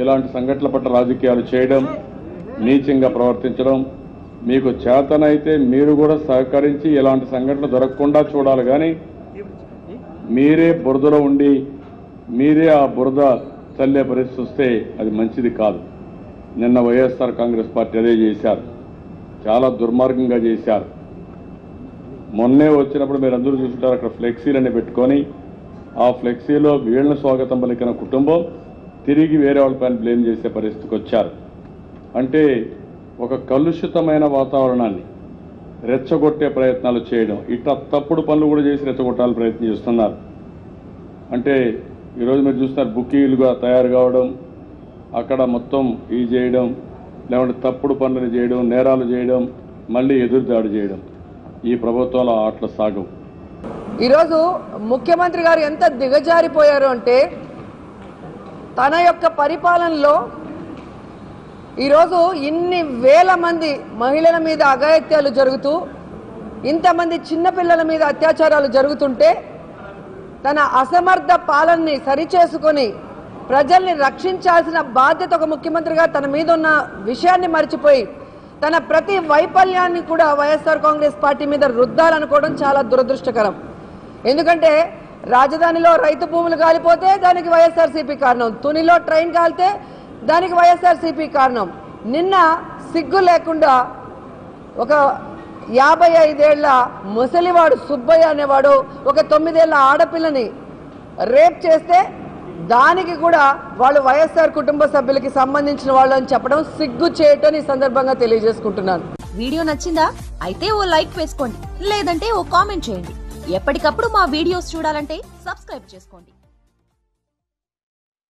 ఇలాంటి సంఘటనల పట్ల రాజకీయాలు చేయడం, నీచంగా ప్రవర్తించడం, మీకు చేతనైతే మీరు కూడా సహకరించి ఇలాంటి సంఘటనలు జరగకుండా చూడాలి. కానీ మీరే బురదలో ఉండి మీరే ఆ బురద చల్లే పరిస్థితి వస్తే అది మంచిది కాదు. నిన్న వైఎస్ఆర్ కాంగ్రెస్ పార్టీ అదే చేశారు, చాలా దుర్మార్గంగా చేశారు. మొన్నే వచ్చినప్పుడు మీరు అందరూ చూస్తుంటారు, అక్కడ ఫ్లెక్సీలన్నీ పెట్టుకొని ఆ ఫ్లెక్సీలో వీళ్ళని స్వాగతం పలికిన కుటుంబం తిరిగి వేరే వాళ్ళపైన బ్లేమ్ చేసే పరిస్థితికి వచ్చారు. అంటే ఒక కలుషితమైన వాతావరణాన్ని రెచ్చగొట్టే ప్రయత్నాలు చేయడం, ఇట్లా తప్పుడు పనులు కూడా చేసి రెచ్చగొట్టాలని ప్రయత్నం చేస్తున్నారు. అంటే ఈరోజు మీరు చూస్తున్నారు, బుకీలుగా తయారు కావడం, అక్కడ మొత్తం ఈ చేయడం, లేకుంటే తప్పుడు పనులు చేయడం, నేరాలు చేయడం, మళ్ళీ ఎదురుదాడి చేయడం, ఈ ప్రభుత్వంలో ఆటలు సాగవు. ఈరోజు ముఖ్యమంత్రి గారు ఎంత దిగజారిపోయారు అంటే, తన యొక్క పరిపాలనలో ఈరోజు ఇన్ని వేల మంది మహిళల మీద అఘాయిత్యాలు జరుగుతూ, ఇంతమంది చిన్నపిల్లల మీద అత్యాచారాలు జరుగుతుంటే తన అసమర్థ పాలనని సరిచేసుకొని ప్రజల్ని రక్షించాల్సిన బాధ్యత ఒక ముఖ్యమంత్రిగా తన మీద ఉన్న విషయాన్ని మర్చిపోయి తన ప్రతి వైఫల్యాన్ని కూడా వైఎస్ఆర్ కాంగ్రెస్ పార్టీ మీద రుద్దాలనుకోవడం చాలా దురదృష్టకరం. ఎందుకంటే రాజధానిలో రైతు భూములు కాలిపోతే దానికి వైఎస్ఆర్సీపీ కారణం, తునిలో ట్రైన్ కాలితే దానికి వైఎస్ఆర్సీపీ కారణం. నిన్న సిగ్గు లేకుండా ఒక 55 ఏళ్ల ముసలివాడు సుబ్బయ్య అనేవాడు ఒక 9 ఏళ్ల ఆడపిల్లని రేప్ చేస్తే దానికి కూడా వాళ్ళు వైఎస్ఆర్ కుటుంబ సభ్యులకి సంబంధించిన వాళ్ళు అని చెప్పడం సిగ్గు చేయటం ఈ సందర్భంగా తెలియజేసుకుంటున్నాను. వీడియో నచ్చిందా? అయితే ఓ లైక్ వేసుకోండి, లేదంటే ఓ కామెంట్ చేయండి. ఎప్పటికప్పుడు మా వీడియోస్ చూడాలంటే సబ్స్క్రైబ్ చేసుకోండి.